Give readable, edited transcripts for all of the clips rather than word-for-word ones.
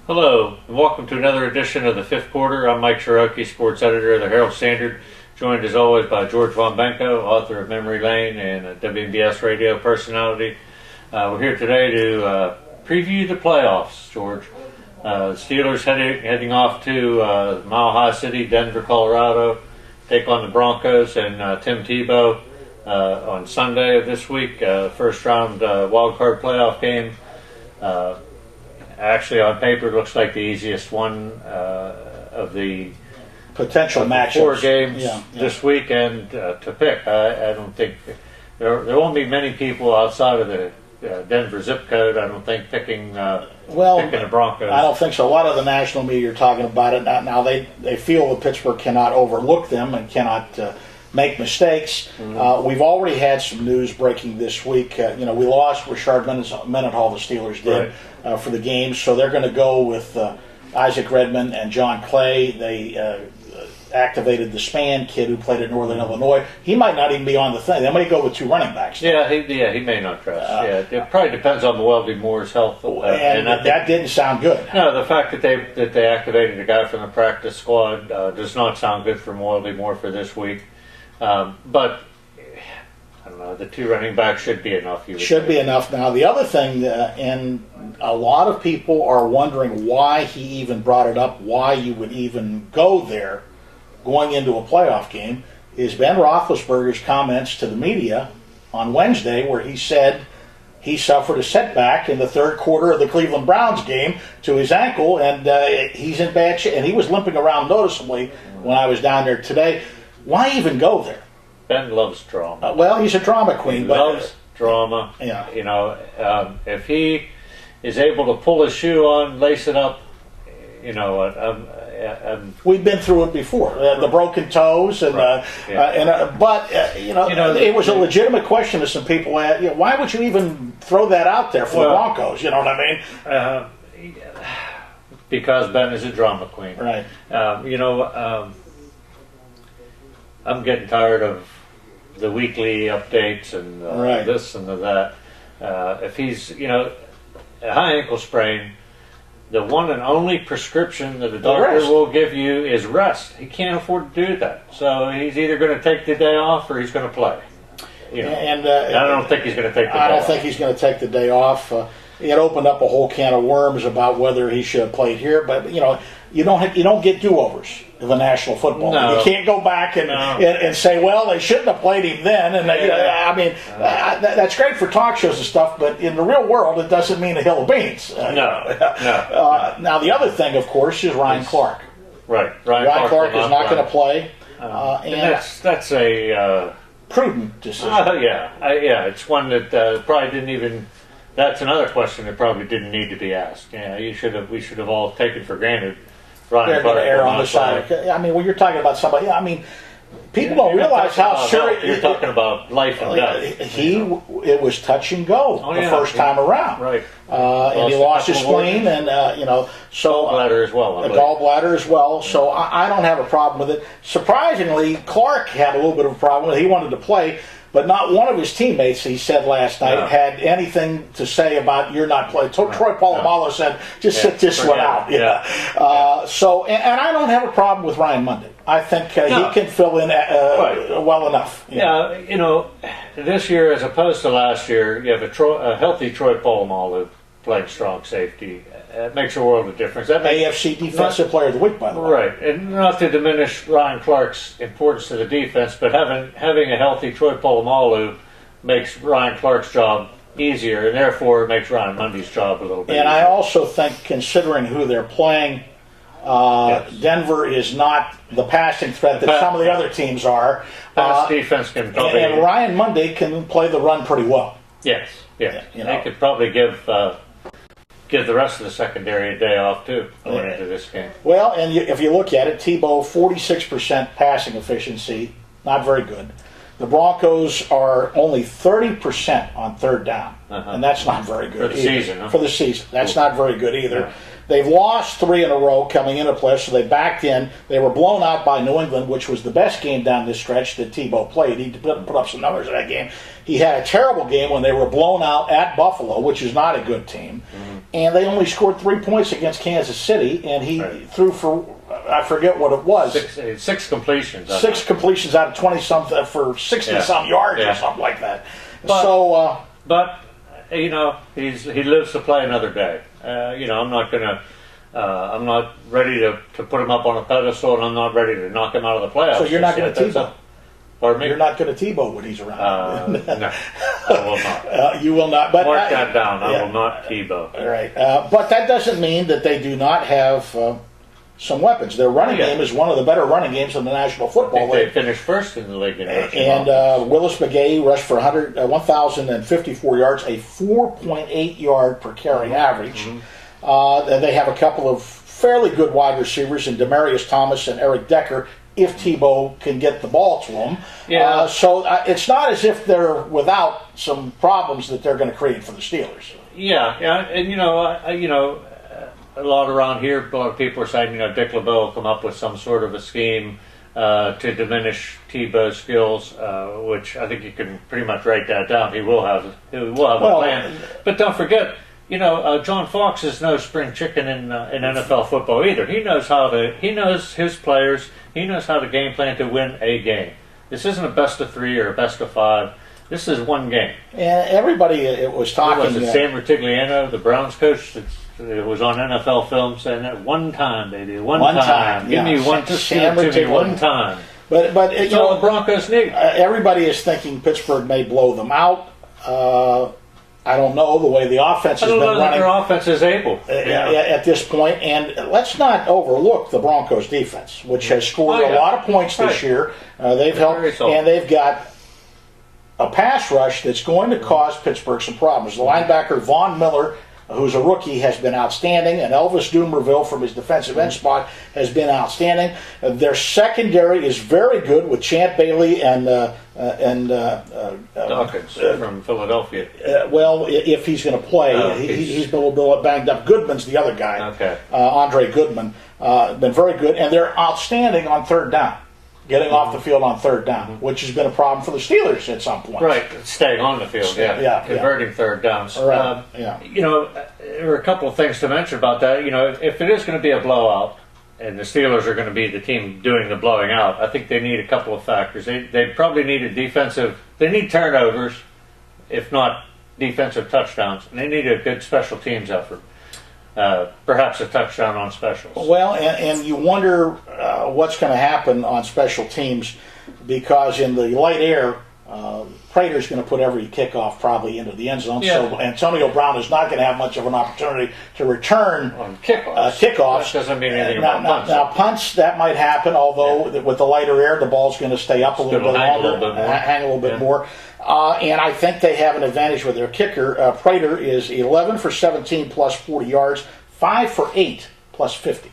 Hello, and welcome to another edition of the Fifth Quarter. I'm Mike Ciarochi, sports editor of the Herald-Standard, joined as always by George Von Benko, author of Memory Lane and a WMBS radio personality. We're here today to preview the playoffs, George. The Steelers heading off to Mile High City, Denver, Colorado, take on the Broncos and Tim Tebow on Sunday of this week, first round wild card playoff game. Actually, on paper, it looks like the easiest one of the potential matchups. 4 games this weekend to pick. I don't think there won't be many people outside of the Denver zip code. I don't think picking the Broncos. I don't think so. A lot of the national media are talking about it now. They feel that Pittsburgh cannot overlook them and cannot make mistakes. Mm-hmm. We've already had some news breaking this week. We lost Rashard Mendenhall, the Steelers did, for the game, so they're going to go with Isaac Redmond and John Clay. They activated the Spann kid who played at Northern Illinois. He might not even be on the thing. They might go with 2 running backs. He may not trust. It probably depends on Weldy Moore's health. And that didn't sound good. No, the fact that they activated a guy from the practice squad does not sound good for Weldy Moore for this week. But I don't know, the 2 running backs should be enough. Should be enough. Now, the other thing, and a lot of people are wondering why he even brought it up, why you would even go there going into a playoff game, is Ben Roethlisberger's comments to the media on Wednesday, where he said he suffered a setback in the third quarter of the Cleveland Browns game to his ankle, and he's in bad shape, and he was limping around noticeably when I was down there today. Why even go there? Ben loves drama. Well, he's a drama queen. He loves drama. Yeah. If he is able to pull his shoe on, lace it up, we've been through it before. The broken toes, and it was a legitimate question to some people. Why would you even throw that out there for the Broncos? You know what I mean? Because Ben is a drama queen. Right. I'm getting tired of the weekly updates and this and that. If he's, a high ankle sprain, the one and only prescription that a doctor will give you is rest. He can't afford to do that. So he's either going to take the day off or he's going to play. I don't think he's going to take the day off. I don't think he's going to take the day off. It opened up a whole can of worms about whether he should have played here, but you don't get do-overs of a national football. No. You can't go back and say, well, they shouldn't have played him then. And that's great for talk shows and stuff, but in the real world, it doesn't mean a hill of beans. No. Now, the other thing, of course, is Ryan Clark. Right. Ryan Clark is not going to play. And that's a prudent decision. It's one that probably didn't even. That's another question that probably didn't need to be asked. We should have all taken for granted. They're going to err on the side. When you're talking about somebody, people don't realize how serious. You're talking about life and death. It was touch and go the first time around. Right. And he lost his spleen, and so gallbladder as well. A gallbladder as well. So I don't have a problem with it. Surprisingly, Clark had a little bit of a problem with it. He wanted to play. But not one of his teammates, he said last night, had anything to say about you're not playing. Troy Polamalu said, just sit this one out. So I don't have a problem with Ryan Monday. I think he can fill in well enough. This year as opposed to last year, you have a healthy Troy Polamalu playing strong safety. It makes a world of difference. AFC Defensive Player of the Week, by the way. Right, and not to diminish Ryan Clark's importance to the defense, but having a healthy Troy Polamalu makes Ryan Clark's job easier, and therefore it makes Ryan Monday's job a little bit easier. I also think, considering who they're playing, Denver is not the passing threat that some of the other teams are. Pass defense can probably... And Ryan Monday can play the run pretty well. Yes. They could probably give the rest of the secondary a day off, too, going into this game. Well, and if you look at it, Tebow, 46% passing efficiency, not very good. The Broncos are only 30% on third down, and that's not very good for the season. Huh? For the season. That's not very good either. Yeah. They've lost 3 in a row coming into play, so they backed in. They were blown out by New England, which was the best game down this stretch that Tebow played. He put up some numbers in that game. He had a terrible game when they were blown out at Buffalo, which is not a good team. Mm-hmm. and they only scored 3 points against Kansas City, and he threw for, I forget what it was. Six completions. Six completions out of 20-something for 60-some yards or something like that. But he lives to play another day. I'm not gonna. I'm not ready to put him up on a pedestal, and I'm not ready to knock him out of the playoffs. So you're not going to Tebow? Pardon me? You're not going to Tebow when he's around? No, I will not. You will not. But mark that down. I will not Tebow. All right. But that doesn't mean that they do not have some weapons. Their running game is one of the better running games in the National Football League. They finished first in the league in rushing. And Willis McGahee rushed for 1,054 yards, a 4.8 yard per carry average. Mm-hmm. They have a couple of fairly good wide receivers in Demaryius Thomas and Eric Decker, if Tebow can get the ball to them. Yeah. So it's not as if they're without some problems that they're going to create for the Steelers. Yeah, and a lot around here, a lot of people are saying, Dick LeBeau will come up with some sort of a scheme to diminish Tebow's skills, which I think you can pretty much write that down. He will have a plan. But don't forget, John Fox is no spring chicken in NFL football either. He knows his players. He knows how to game plan to win a game. This isn't a best of 3 or a best of 5. This is one game. And everybody was talking. Was it Sam Rutigliano, the Browns coach? It was on NFL film saying that one time, baby, one time. Give me one, just give it to me one time. But that's all the Broncos need. Everybody is thinking Pittsburgh may blow them out. I don't know the way the offense has been running. Their offense is able at this point. And let's not overlook the Broncos defense, which has scored a lot of points this year. They've helped, and they've got a pass rush that's going to cause Pittsburgh some problems. The linebacker Von Miller, who's a rookie, has been outstanding, and Elvis Dumerville from his defensive end spot has been outstanding. Their secondary is very good with Champ Bailey and Dawkins from Philadelphia. Well, if he's going to play, he's been a little bit banged up. Goodman's the other guy, Andre Goodman, been very good, and they're outstanding on third down. Getting off the field on third down, which has been a problem for the Steelers at some point. Right, staying on the field, converting third downs. Right. There are a couple of things to mention about that. If it is going to be a blowout, and the Steelers are going to be the team doing the blowing out, I think they need a couple of factors. They probably need they need turnovers, if not defensive touchdowns, and they need a good special teams effort. Perhaps a touchdown on specials. Well, and you wonder what's going to happen on special teams, because in the light air, Prater's going to put every kickoff probably into the end zone. Yeah. So Antonio Brown is not going to have much of an opportunity to return on kickoffs. That doesn't mean anything about punts. Now, punts, that might happen, although with the lighter air, the ball's going to stay up a little bit longer, hang a little bit more. And I think they have an advantage with their kicker. Prater is 11 for 17 plus 40 yards, 5 for 8 plus 50.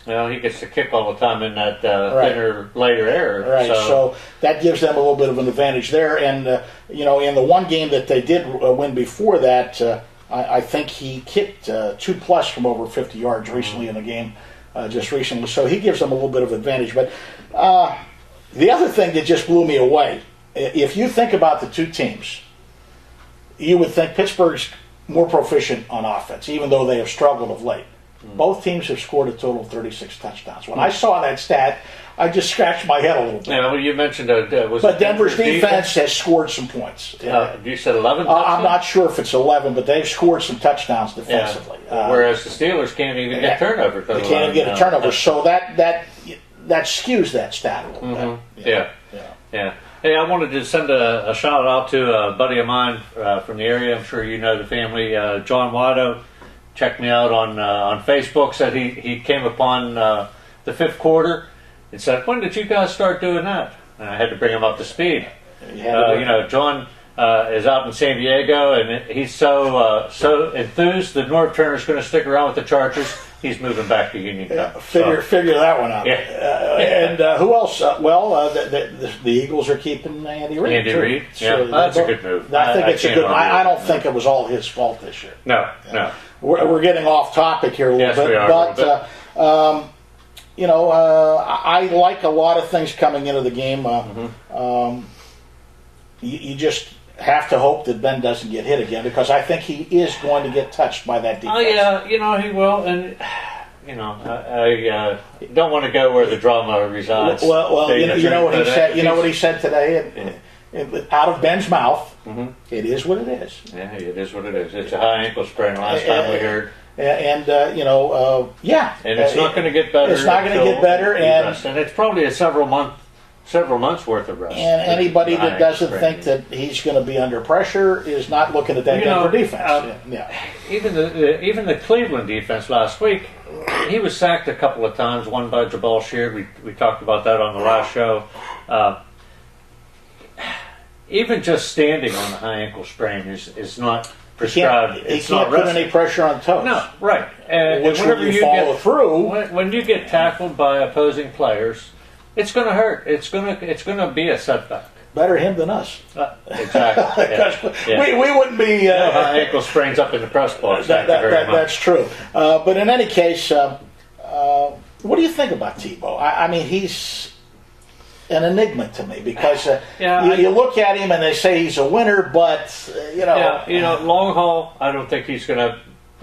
Well, he gets to kick all the time in that thinner, lighter air. Right, so that gives them a little bit of an advantage there. And, in the one game that they did win before that, I think he kicked 2 plus from over 50 yards recently in a game, just recently. So he gives them a little bit of advantage. But the other thing that just blew me away, if you think about the two teams, you would think Pittsburgh's more proficient on offense, even though they have struggled of late. Both teams have scored a total of 36 touchdowns. When I saw that stat, I just scratched my head a little bit. Yeah, well, you mentioned but Denver's defense has scored some points. You said 11 I'm not sure if it's 11, but they've scored some touchdowns defensively. Whereas the Steelers can't even get turnovers. They can't even get a turnover, so that skews that stat a little bit. Yeah. Hey, I wanted to send a shout out to a buddy of mine from the area. I'm sure you know the family, John Watto. Checked me out on Facebook. Said he came upon the fifth quarter and said, "When did you guys start doing that?" And I had to bring him up to speed. John is out in San Diego, and he's so enthused that Norv Turner's going to stick around with the Chargers. He's moving back to Union Cup. Figure that one out. Yeah. And who else? The Eagles are keeping Andy Reid. Andy Reid. So that's a good move. I think it's a good. I don't think it was all his fault this year. No. We're getting off topic here a little bit, we are, but I like a lot of things coming into the game. You just have to hope that Ben doesn't get hit again, because I think he is going to get touched by that defense. Oh yeah, he will, and I don't want to go where the drama resides. Well, you know what he said. You know what he said today, out of Ben's mouth. Mm-hmm. It is what it is. Yeah, it is what it is. It's a high ankle sprain. Last time we heard. And yeah, and it's not going to get better. It's not going to get better, and it's probably a several months worth of rest. And anybody that doesn't think that he's going to be under pressure is not looking at that Denver defense. Even the Cleveland defense last week, he was sacked a couple of times. One by Jabal Sheard. We talked about that on the last show. Even just standing on a high ankle sprain is not prescribed. He can't put any pressure on toes. No, right. Which when you follow through, when you get tackled by opposing players, it's going to hurt. It's going to be a setback. Better him than us. Exactly. We wouldn't be. No high ankle sprains up in the press box. That's true. But in any case, what do you think about Tebow? I mean, he's an enigma to me, because you look at him and they say he's a winner, but long haul, I don't think he's not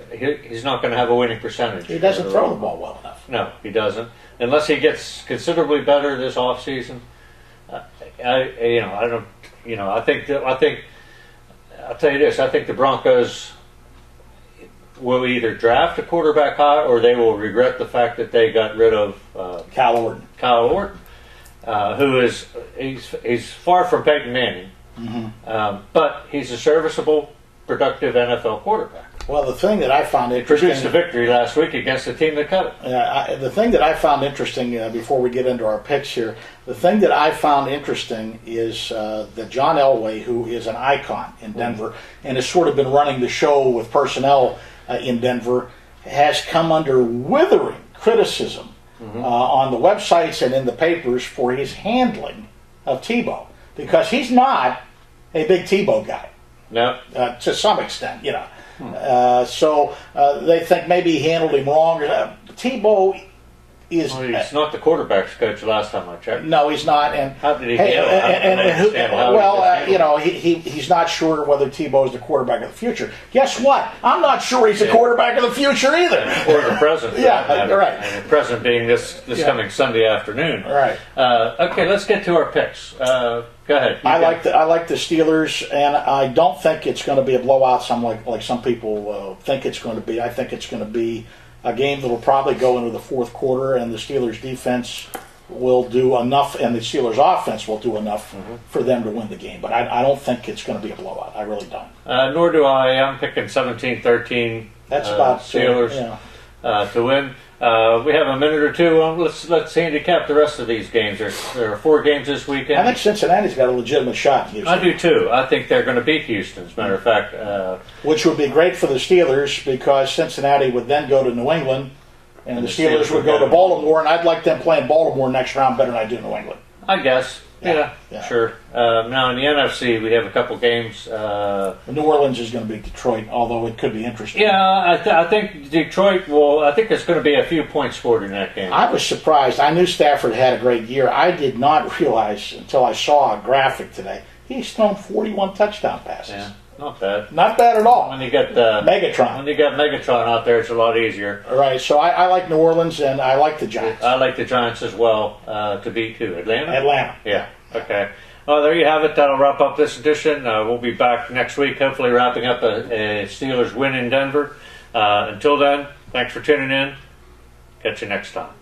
going to have a winning percentage. He doesn't throw the ball well enough. No, he doesn't, unless he gets considerably better this offseason. I think I'll tell you this: I think the Broncos will either draft a quarterback high, or they will regret the fact that they got rid of Kyle Orton. Who is he's far from Peyton Manning, but he's a serviceable, productive NFL quarterback. Well, the thing that I found interesting, produced a victory last week against the team that cut it. The thing that I found interesting, before we get into our picks here, the thing that I found interesting is that John Elway, who is an icon in Denver and has sort of been running the show with personnel in Denver, has come under withering criticism on the websites and in the papers for his handling of Tebow, because he's not a big Tebow guy. No, to some extent, So they think maybe he handled him wrong. Tebow is. Well, he's not the quarterback's coach. Last time I checked. No, he's not. And how did he handle? He's not sure whether Tebow is the quarterback of the future. Guess what? I'm not sure he's the quarterback of the future either, or the present. Right. And the present being this coming Sunday afternoon. Right. Okay, let's get to our picks. Go ahead. I like the Steelers, and I don't think it's going to be a blowout. Like some people think it's going to be. I think it's going to be a game that will probably go into the fourth quarter, and the Steelers defense will do enough, and the Steelers offense will do enough for them to win the game. But I don't think it's going to be a blowout. I really don't. Nor do I. I'm picking 17-13. That's about Steelers to win. We have a minute or two. Let's handicap the rest of these games. There are 4 games this weekend. I think Cincinnati's got a legitimate shot. I do too. I think they're going to beat Houston, as a matter of fact. Which would be great for the Steelers, because Cincinnati would then go to New England, and the Steelers would go to Baltimore, and I'd like them playing Baltimore next round better than I do New England. I guess. Yeah. Sure. Now in the NFC, we have a couple games. New Orleans is going to beat Detroit, although it could be interesting. Yeah, I think Detroit will. I think there's going to be a few points scored in that game. I was surprised. I knew Stafford had a great year. I did not realize until I saw a graphic today he's thrown 41 touchdown passes. Yeah, not bad. Not bad at all. When you get Megatron. When you got Megatron out there, it's a lot easier. All right. So I like New Orleans, and I like the Giants. I like the Giants as well to beat who? Atlanta. Yeah. Okay. Well, there you have it. That'll wrap up this edition. We'll be back next week, hopefully wrapping up a Steelers win in Denver. Until then, thanks for tuning in. Catch you next time.